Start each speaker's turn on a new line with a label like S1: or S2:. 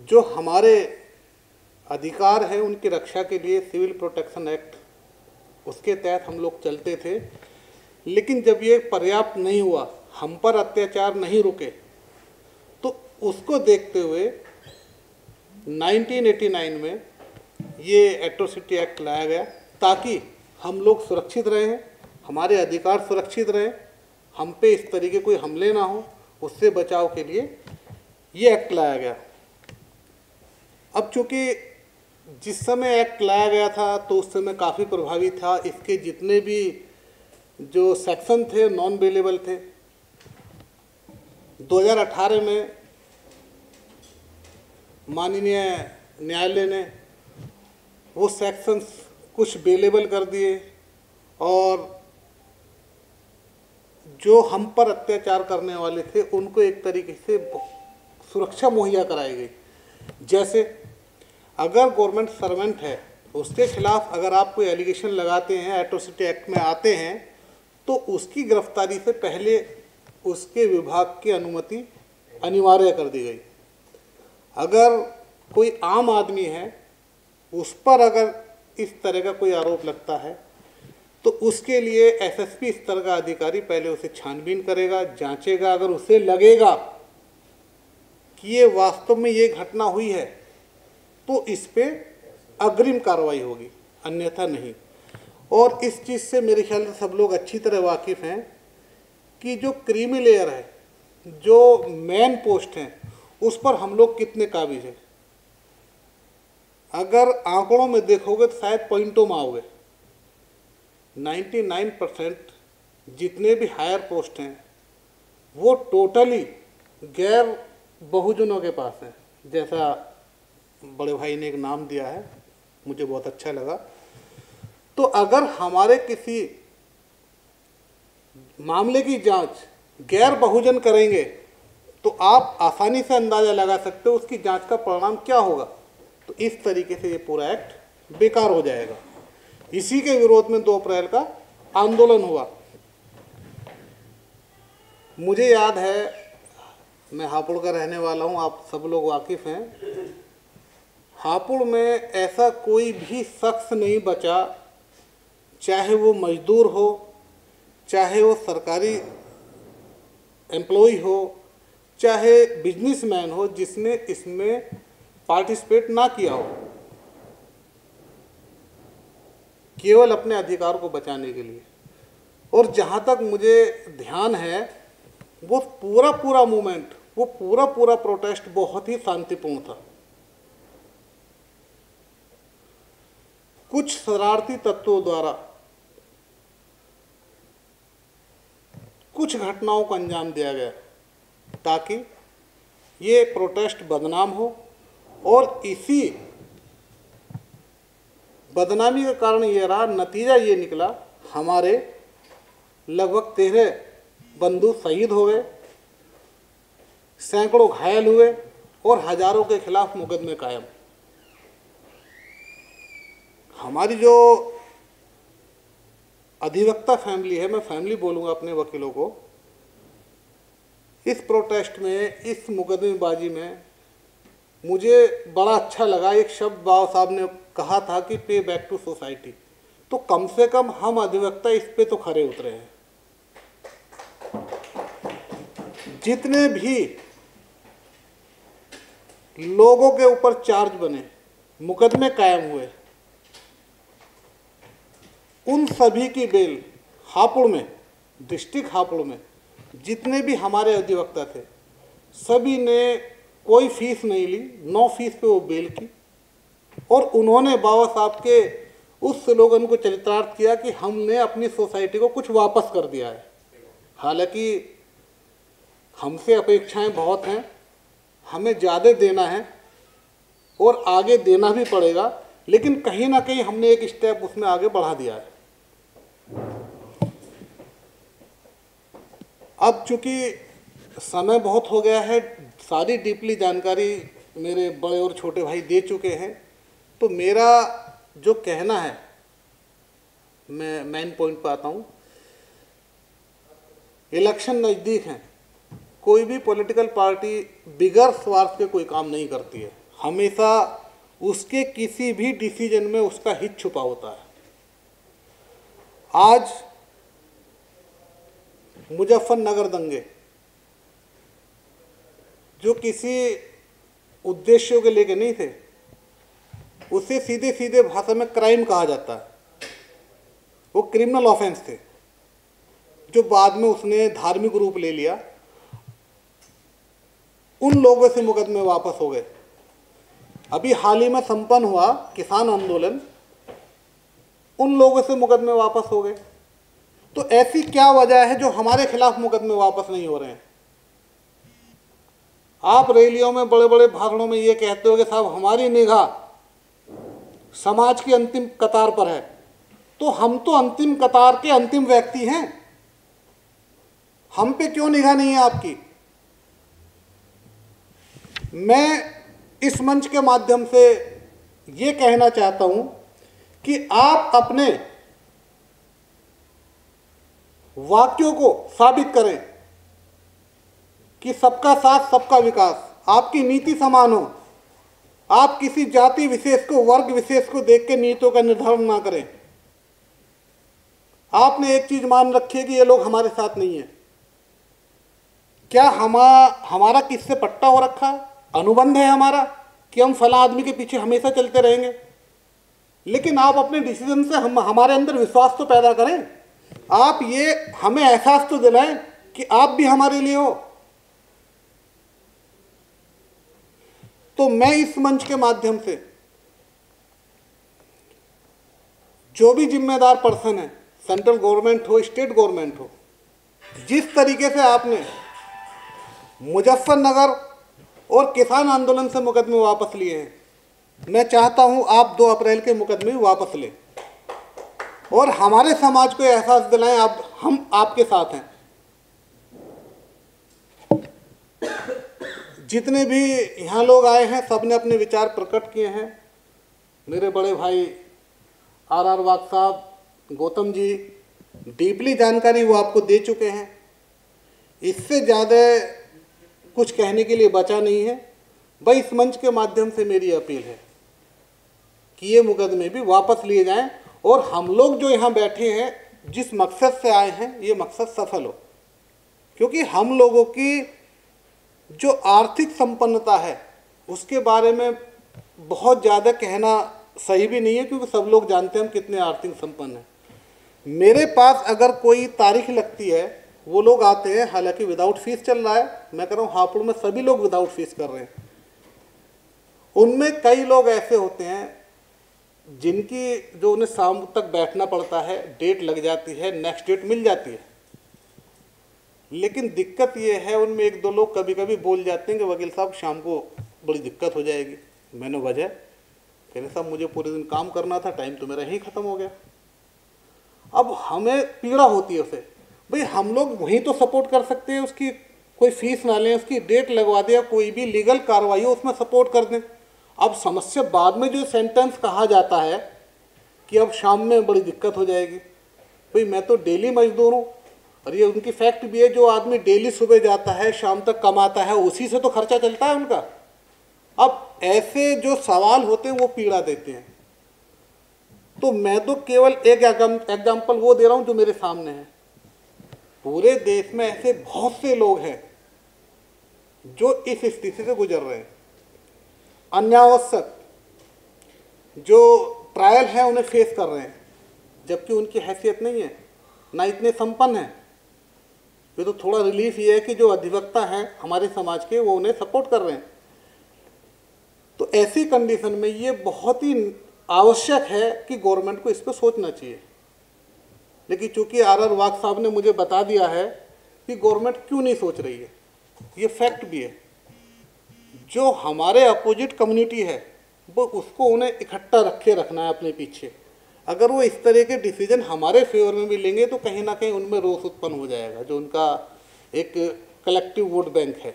S1: जो हमारे अधिकार है उनकी रक्षा के लिए सिविल प्रोटेक्शन एक्ट, उसके तहत हम लोग चलते थे। लेकिन जब ये पर्याप्त नहीं हुआ, हम पर अत्याचार नहीं रुके, तो उसको देखते हुए 1989 में ये एट्रोसिटी एक्ट लाया गया, ताकि हम लोग सुरक्षित रहें, हमारे अधिकार सुरक्षित रहें, हम पे इस तरीके कोई हमले ना हो, उससे बचाव के लिए ये एक्ट लाया गया। अब चूँकि जिस समय एक्ट लाया गया था तो उस समय काफ़ी प्रभावी था, इसके जितने भी जो सेक्शन थे नॉन अवेलेबल थे। 2018 में माननीय न्यायालय ने वो सेक्शंस कुछ अवेलेबल कर दिए और जो हम पर अत्याचार करने वाले थे उनको एक तरीके से सुरक्षा मुहैया कराई गई। जैसे अगर गवर्नमेंट सर्वेंट है, उसके खिलाफ अगर आप कोई एलिगेशन लगाते हैं, एट्रोसिटी एक्ट में आते हैं, तो उसकी गिरफ्तारी से पहले उसके विभाग की अनुमति अनिवार्य कर दी गई। अगर कोई आम आदमी है, उस पर अगर इस तरह का कोई आरोप लगता है, तो उसके लिए एसएसपी स्तर का अधिकारी पहले उसे छानबीन करेगा, जांचेगा। अगर उसे लगेगा कि ये वास्तव में ये घटना हुई है, तो इस पे अग्रिम कार्रवाई होगी, अन्यथा नहीं। और इस चीज़ से मेरे ख्याल से सब लोग अच्छी तरह वाकिफ़ हैं कि जो क्रीमी लेयर है, जो मेन पोस्ट हैं, उस पर हम लोग कितने काबिज हैं। अगर आंकड़ों में देखोगे तो शायद पॉइंटों में आओगे। 99% जितने भी हायर पोस्ट हैं वो टोटली गैर बहुजनों के पास है। जैसा बड़े भाई ने एक नाम दिया है, मुझे बहुत अच्छा लगा। तो अगर हमारे किसी मामले की जांच गैर बहुजन करेंगे तो आप आसानी से अंदाज़ा लगा सकते हो उसकी जांच का परिणाम क्या होगा। तो इस तरीके से ये पूरा एक्ट बेकार हो जाएगा। इसी के विरोध में 2 अप्रैल का आंदोलन हुआ। मुझे याद है, मैं हापुड़ का रहने वाला हूँ, आप सब लोग वाकिफ़ हैं। हापुड़ में ऐसा कोई भी शख्स नहीं बचा, चाहे वो मजदूर हो, चाहे वो सरकारी एम्प्लॉय हो, चाहे बिजनेसमैन हो, जिसने इसमें पार्टिसिपेट ना किया हो, केवल अपने अधिकार को बचाने के लिए। और जहाँ तक मुझे ध्यान है, वो पूरा मूवमेंट, वो पूरा प्रोटेस्ट बहुत ही शांतिपूर्ण था। कुछ शरारती तत्वों द्वारा कुछ घटनाओं को अंजाम दिया गया ताकि ये प्रोटेस्ट बदनाम हो, और इसी बदनामी का कारण ये रहा, नतीजा ये निकला, हमारे लगभग 13 बंधु शहीद हो गए, सैकड़ों घायल हुए और हजारों के खिलाफ मुकदमे कायम। हमारी जो अधिवक्ता फैमिली है, मैं फैमिली बोलूँगा अपने वकीलों को, इस प्रोटेस्ट में, इस मुकदमेबाजी में मुझे बड़ा अच्छा लगा। एक शब्द बाबा साहब ने कहा था कि पे बैक टू सोसाइटी। तो कम से कम हम अधिवक्ता इस पे तो खरे उतरे हैं। जितने भी लोगों के ऊपर चार्ज बने, मुकदमे कायम हुए, उन सभी की बेल हापुड़ में, डिस्ट्रिक्ट हापुड़ में जितने भी हमारे अधिवक्ता थे, सभी ने कोई फीस नहीं ली, 9 फीस पे वो बेल की। और उन्होंने बाबा साहब के उस स्लोगन को चरितार्थ किया कि हमने अपनी सोसाइटी को कुछ वापस कर दिया है। हालांकि हमसे अपेक्षाएं बहुत हैं, हमें ज़्यादा देना है और आगे देना भी पड़ेगा, लेकिन कहीं ना कहीं हमने एक स्टेप उसमें आगे बढ़ा दिया है। अब चूंकि समय बहुत हो गया है, सारी डीपली जानकारी मेरे बड़े और छोटे भाई दे चुके हैं, तो मेरा जो कहना है, मैं मेन पॉइंट पर आता हूँ। इलेक्शन नज़दीक हैं, कोई भी पॉलिटिकल पार्टी बिगर स्वार्थ के कोई काम नहीं करती है। हमेशा उसके किसी भी डिसीजन में उसका हित छुपा होता है। आज मुजफ्फरनगर दंगे जो किसी उद्देश्यों के लेके नहीं थे, उसे सीधे सीधे भाषा में क्राइम कहा जाता है। वो क्रिमिनल ऑफेंस थे जो बाद में उसने धार्मिक रूप ले लिया। उन लोगों से मुकदमे वापस हो गए। अभी हाल ही में संपन्न हुआ किसान आंदोलन, उन लोगों से मुकदमे वापस हो गए। तो ऐसी क्या वजह है जो हमारे खिलाफ मुकदमे वापस नहीं हो रहे हैं? आप रैलियों में, बड़े बड़े भाषणों में ये कहते हो कि साहब हमारी निगाह समाज की अंतिम कतार पर है। तो हम तो अंतिम कतार के अंतिम व्यक्ति हैं, हम पे क्यों निगाह नहीं है आपकी? मैं इस मंच के माध्यम से ये कहना चाहता हूं कि आप अपने वाक्यों को साबित करें कि सबका साथ सबका विकास, आपकी नीति समान हो। आप किसी जाति विशेष को, वर्ग विशेष को देख के नीतियों का निर्धारण ना करें। आपने एक चीज मान रखी है कि ये लोग हमारे साथ नहीं है। क्या हमारा किससे पट्टा हो रखा है? अनुबंध है हमारा कि हम फला आदमी के पीछे हमेशा चलते रहेंगे? लेकिन आप अपने डिसीजन से हमारे अंदर विश्वास तो पैदा करें। आप ये हमें एहसास तो दिलाएं कि आप भी हमारे लिए हो। तो मैं इस मंच के माध्यम से जो भी जिम्मेदार पर्सन है, सेंट्रल गवर्नमेंट हो, स्टेट गवर्नमेंट हो, जिस तरीके से आपने मुजफ्फरनगर और किसान आंदोलन से मुकदमे वापस लिए हैं, मैं चाहता हूं आप 2 अप्रैल के मुकदमे वापस लें और हमारे समाज को एहसास दिलाएं हम आपके साथ हैं। जितने भी यहाँ लोग आए हैं सब ने अपने विचार प्रकट किए हैं। मेरे बड़े भाई आर वाघ साहब, गौतम जी, डीपली जानकारी वो आपको दे चुके हैं। इससे ज़्यादा कुछ कहने के लिए बचा नहीं है। भाई इस मंच के माध्यम से मेरी अपील है कि ये मुकदमे भी वापस लिए जाएं और हम लोग जो यहाँ बैठे हैं जिस मकसद से आए हैं ये मकसद सफल हो। क्योंकि हम लोगों की जो आर्थिक संपन्नता है उसके बारे में बहुत ज़्यादा कहना सही भी नहीं है, क्योंकि सब लोग जानते हैं हम कितने आर्थिक संपन्न हैं। मेरे पास अगर कोई तारीख लगती है, वो लोग आते हैं, हालांकि विदाउट फीस चल रहा है। मैं कह रहा हूँ हापुड़ में सभी लोग विदाउट फीस कर रहे हैं। उनमें कई लोग ऐसे होते हैं जिनकी जो उन्हें शाम तक बैठना पड़ता है, डेट लग जाती है, नेक्स्ट डेट मिल जाती है। लेकिन दिक्कत ये है उनमें 1-2 लोग कभी कभी बोल जाते हैं कि वकील साहब शाम को बड़ी दिक्कत हो जाएगी। मैंने वजह कहने साहब मुझे पूरे दिन काम करना था, टाइम तो मेरा ही ख़त्म हो गया। अब हमें पीड़ा होती है उसे। भाई हम लोग वहीं तो सपोर्ट कर सकते हैं, उसकी कोई फीस ना लें, उसकी डेट लगवा दें या कोई भी लीगल कार्रवाई हो उसमें सपोर्ट कर दें। अब समस्या बाद में जो सेंटेंस कहा जाता है कि अब शाम में बड़ी दिक्कत हो जाएगी। भाई मैं तो डेली मजदूर हूँ और ये उनकी फैक्ट भी है। जो आदमी डेली सुबह जाता है शाम तक कमाता है उसी से तो खर्चा चलता है उनका। अब ऐसे जो सवाल होते हैं वो पीड़ा देते हैं। तो मैं तो केवल एक एग्जाम्पल वो दे रहा हूँ जो मेरे सामने है। पूरे देश में ऐसे बहुत से लोग हैं जो इस स्थिति से गुजर रहे हैं। अनावश्यक जो ट्रायल है उन्हें फेस कर रहे हैं, जबकि उनकी हैसियत नहीं है, ना इतने संपन्न हैं। ये तो थोड़ा रिलीफ ये है कि जो अधिवक्ता हैं हमारे समाज के वो उन्हें सपोर्ट कर रहे हैं। तो ऐसी कंडीशन में ये बहुत ही आवश्यक है कि गवर्नमेंट को इस पर सोचना चाहिए। लेकिन चूंकि आर वाघ साहब ने मुझे बता दिया है कि गवर्नमेंट क्यों नहीं सोच रही है, ये फैक्ट भी है। जो हमारे अपोजिट कम्युनिटी है वो उसको उन्हें इकट्ठा रखना है अपने पीछे। अगर वो इस तरह के डिसीजन हमारे फेवर में भी लेंगे तो कहीं ना कहीं उनमें रोष उत्पन्न हो जाएगा, जो उनका एक कलेक्टिव वोट बैंक है।